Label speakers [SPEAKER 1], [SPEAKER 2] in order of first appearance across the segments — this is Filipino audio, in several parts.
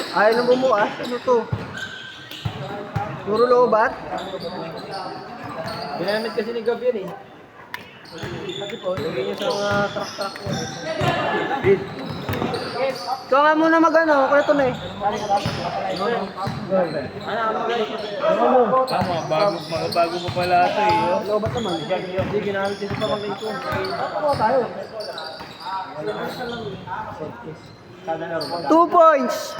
[SPEAKER 1] Ayaw na bumukas. Ano to? Puro lobat?
[SPEAKER 2] Ginamit kasi ni Gab yan eh. Kasi po, lagay niya sa mga truck-truck niya.
[SPEAKER 1] Ikaw nga muna mag-ano, kaya ito na eh.
[SPEAKER 2] Bago pa pala ito eh.
[SPEAKER 1] Lobat naman.
[SPEAKER 2] Hindi, ginamit kasi pa mag ito.
[SPEAKER 1] Ako tayo.
[SPEAKER 2] Kada laro.
[SPEAKER 1] 2 points.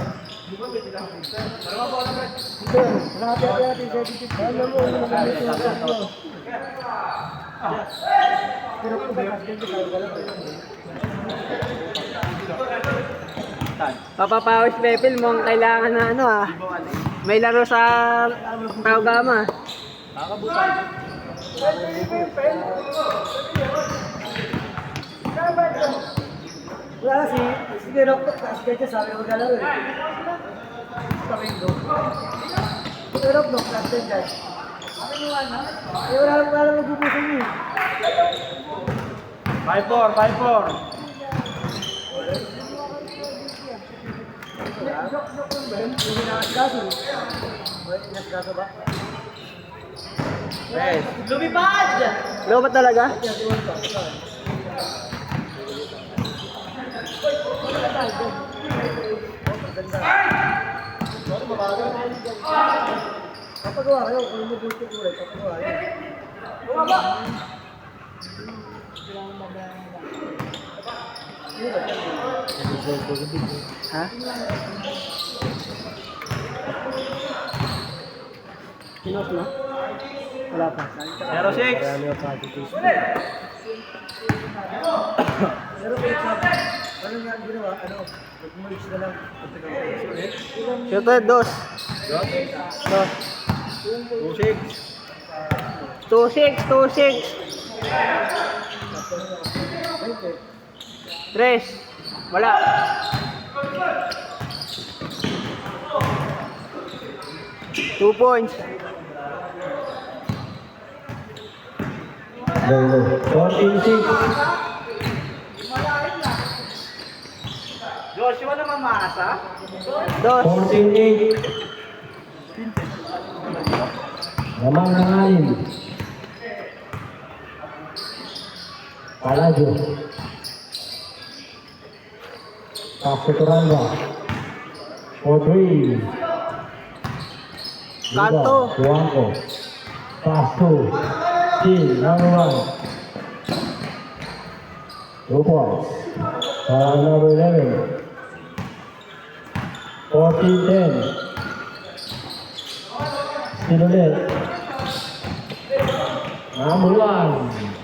[SPEAKER 1] Papapawis level mo ang kailangan na ano ah. May laro sa Tao Gama.
[SPEAKER 2] Kakabutan.
[SPEAKER 1] Wala si Derok kasi kaya sabi ko galaw eh. Derok no, captain guy. Wala magbubusan niyo.
[SPEAKER 2] 5-4, 5-4. Yes. Lumipad!
[SPEAKER 1] Lobat talaga? Papagawa kayo, kung may gusto ko rin, papagawa kayo. Bumaba! Ha? Pinos na? Wala pa.
[SPEAKER 2] 0-6.
[SPEAKER 1] Pero ano nga ang ginawa? Ano? Mag-merge na lang. Ito, dos. 2-6. 3. Wala. Two points.
[SPEAKER 3] 14-6.
[SPEAKER 2] Joshua naman maasa.
[SPEAKER 1] Dos.
[SPEAKER 3] 14-8. Lamang ng 9. Paladio. Paso Turanga. 4-3.
[SPEAKER 1] Kanto.
[SPEAKER 3] Juanco. Paso. Team number 1. 2 points. Para number 11. 14-10. Still ulit. Number 1.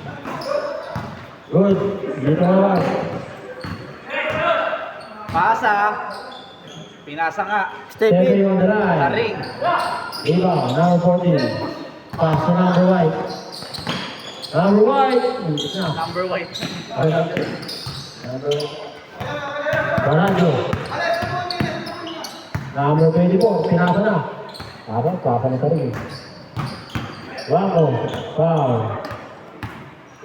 [SPEAKER 3] Good. Dito naman.
[SPEAKER 2] Pasa. Pinasa nga.
[SPEAKER 1] Stay
[SPEAKER 3] Stepping
[SPEAKER 1] in.
[SPEAKER 3] on the line.
[SPEAKER 2] Taring.
[SPEAKER 3] Rebound, number 14. Pass to number white. Number white.
[SPEAKER 2] Number white.
[SPEAKER 3] Number Barajo. Number 24. Pinasa na. Habang kapalit ka rin. Wako. Foul.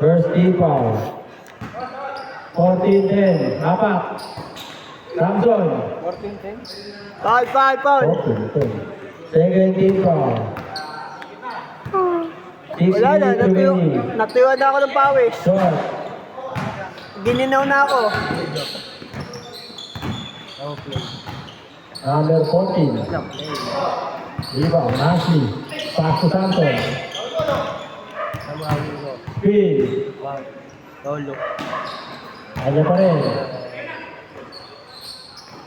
[SPEAKER 3] First team foul. 14-10. Apak. Samson.
[SPEAKER 1] 5.
[SPEAKER 3] 14-10. Second team foul.
[SPEAKER 1] Wala na, natuwa na ako ng pawis.
[SPEAKER 3] Short.
[SPEAKER 1] Gininaw na ako.
[SPEAKER 3] Number 14. Rebound. Nancy. Pass to Santos. Spin.
[SPEAKER 2] Lolo.
[SPEAKER 3] Kanya pa rin.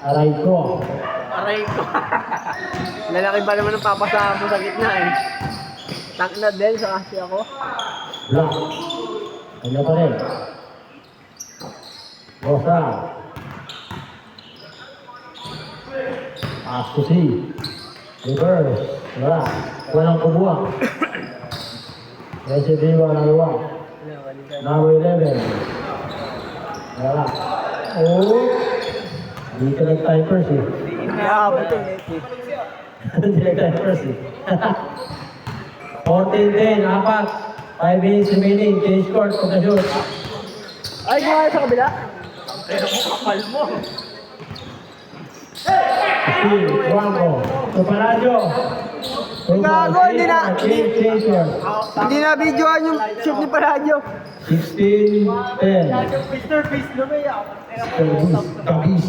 [SPEAKER 3] Aray ko.
[SPEAKER 1] Aray ko. Lalaki ba naman ang papasahan mo sa gitna eh. Tank na din sa kasi ako.
[SPEAKER 3] Block. Kanya pa rin. Rosa. Pass to C. Reverse. Wala. Walang kubuha. Residiwa na luwa. Number 11. Wala. Oh. Dito nag-typers eh.
[SPEAKER 1] Nakabot yung net eh.
[SPEAKER 3] Hindi nag-typers eh. 14-10, apat. 5 minutes remaining. Change court, pagka-shoot.
[SPEAKER 1] Ay, gumaya sa kabila.
[SPEAKER 2] Pero kapal mo.
[SPEAKER 3] 16, one more. To Palacio.
[SPEAKER 1] Gago, hindi na.
[SPEAKER 3] Game changer.
[SPEAKER 1] Hindi na videoan yung shoot ni Paradyo.
[SPEAKER 3] 16, 10.
[SPEAKER 2] Mr. Beast na ba yan?
[SPEAKER 3] Kabis.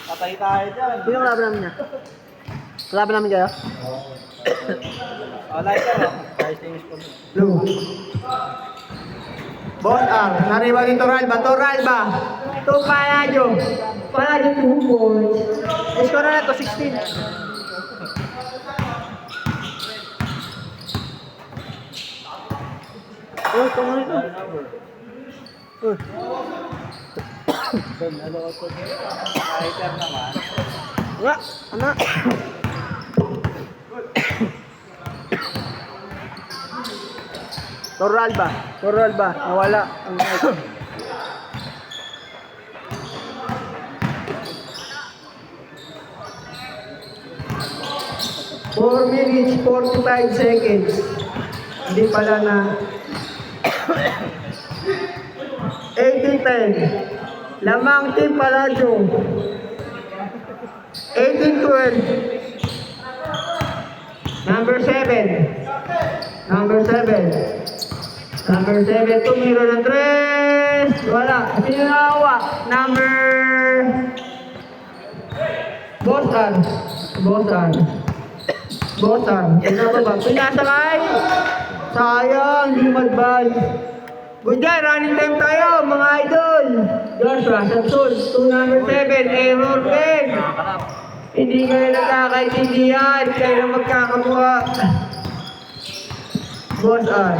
[SPEAKER 2] Patay tayo dyan.
[SPEAKER 1] Sino ang laban namin niya? Laban namin kayo?
[SPEAKER 2] Like ka no? Guys, English po.
[SPEAKER 1] Blue. Boss R. Nariwag yung Toralba. Toralba. To Paradyo. Paradyo 2 points. Score na to 16. Oh, tama nito.
[SPEAKER 2] Fighter naman.
[SPEAKER 1] Nga, ano? Toralba. Toralba. Nawala. Ang 4 minutes, 45 seconds. Hindi pala na 18-10. Lamang Team Paladyo. 18-12. Number 7. Number 7. Number 7, tumiro ng 3. Wala. Sino nakakuha? Number... Bosan. Bosan. Bosan. Ano ba ba? Pinasakay. Sayang, hindi magbal. Good job, running time tayo, mga idol. Joshua, Samson, to number 7, error game. Hindi kayo nagkakaintindihan, kayo na magkakamuha. Boss on.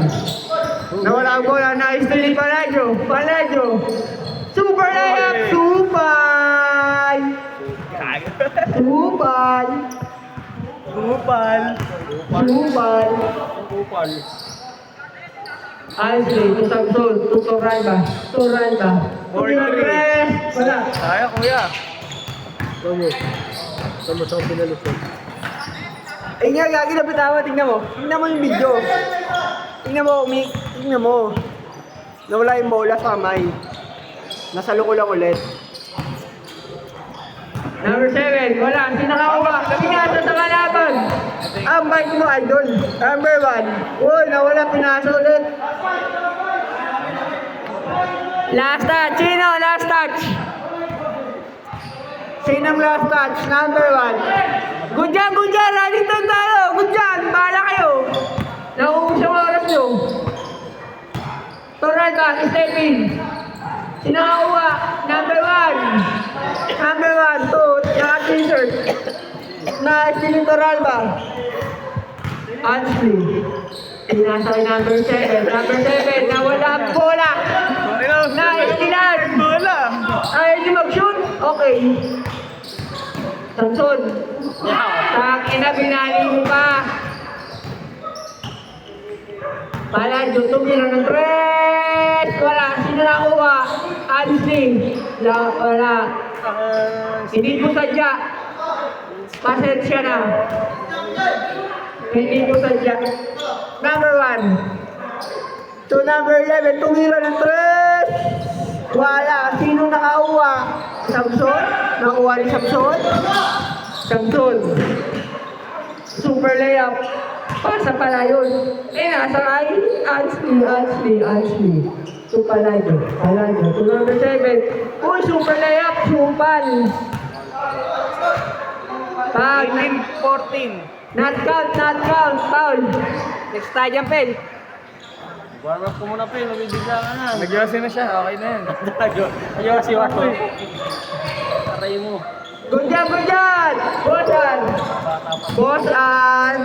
[SPEAKER 1] Nawala ang bola, na-steal ni Paladyo. Paladyo. Super layup, super. Super.
[SPEAKER 2] Upal.
[SPEAKER 1] Super.
[SPEAKER 2] Upal.
[SPEAKER 1] Isley, to Samson, to Toralba. Toralba. Wala.
[SPEAKER 2] Kaya kuya.
[SPEAKER 1] Tama sa pinalusot. Eh nga, gagi na bitawa, tingnan mo. Tingnan mo yung video. Tingnan mo, tingnan mo. Nawala yung bola sa kamay. Nasa loko lang ulit. Number 7, wala. Sinakawa. Pinasa sa kalaban. Ang bike mo, idol. Number 1. Uy, nawala, pinasa ulit. Last touch. Sino? Last touch. Sinong last touch? Number 1. Good job, good job. Running time tayo. Good job. Bahala kayo. Nauubos yung oras nyo. Toralba, step in. Sino nakakuha? Number 1. Number 1, 2, tsaka t-shirt. Na-steal yung Toralba. Ansley. Pinasa kay number 7. Number 7, nawala ang bola. Na-stealan.
[SPEAKER 2] Bola.
[SPEAKER 1] Ayaw niyo mag-shoot? Okay. Samson. Takin na, binali mo pa. Paladyo, tumira ng 3. Wala. Sino nakuha? Ansley. Wala. Hindi ko sadya. Pasensya na. Hindi ko sadya. Number 1. To number 11, tumira ng 3. Wala. Sino nakakuha? Samson? Nakuha ni Samson? Samson. Super layup. Pasa pala yun. Eh, nasa kay Ansley. To Paladyo. To number 7. Uy, super layup. Supal. Pag
[SPEAKER 2] 19-14.
[SPEAKER 1] not count. Foul. Next tayo dyan, Pel.
[SPEAKER 2] Warm up ko muna pa yun. Nabibigla ka na. Nagyosi na siya. Okay na yan. Nagyosi ako. Taray mo.
[SPEAKER 1] Good job. Bosan.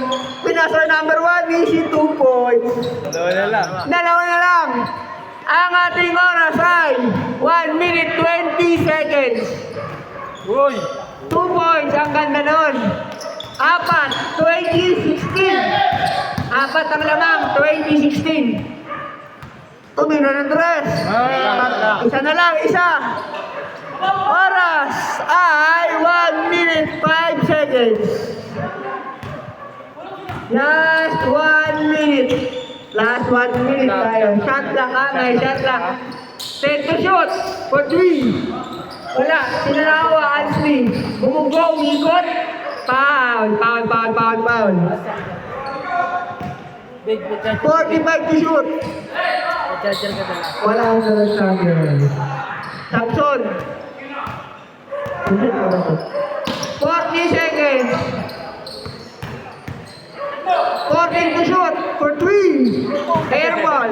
[SPEAKER 1] Pinasa number 1, easy 2 points. Dalawa na lang. Ang ating oras ay 1 minute 20 seconds.
[SPEAKER 2] Uy!
[SPEAKER 1] 2 points, ang ganda nun. 4, 2016. 4 ang lamang, 2016. Tumino ng 3. Isa na lang, isa. Oras ay 1 minute 5 seconds. Last 1 minute. Last 1 minute tayo. Shot lang, shot lang. 10 to shoot for 3. Wala. Sinanawa, Ansley. Bumunggo, umikot. Foul. 45 to shoot.
[SPEAKER 2] Charger ka dala.
[SPEAKER 1] Wala ang salat sa akin. Samson. 40 seconds. 14 to shoot for 3. Airball.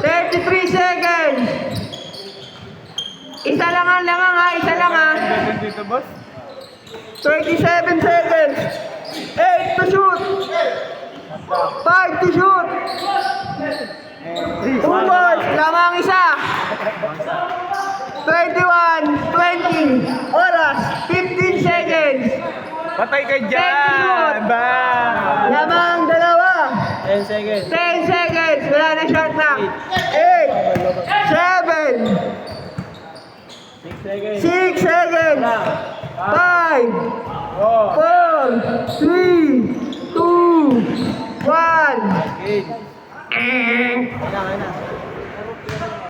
[SPEAKER 1] 33 seconds. Isa lang ha. Isa lang ha.
[SPEAKER 2] Dito, boss.
[SPEAKER 1] 27 seconds. 8 to shoot. 5 to shoot. 2 balls. Lamang isa. 21, 20. Oras. 15 seconds.
[SPEAKER 2] Patay ka
[SPEAKER 1] Thank
[SPEAKER 2] dyan!
[SPEAKER 1] you.
[SPEAKER 2] Ba!
[SPEAKER 1] Lamang dalawa.
[SPEAKER 2] 10 seconds.
[SPEAKER 1] 10 seconds. Wala na shot na. 8, 7,
[SPEAKER 2] 6 seconds.
[SPEAKER 1] 6 seconds. 5, 4, 3, 2, 1.
[SPEAKER 2] Game. Kaya na.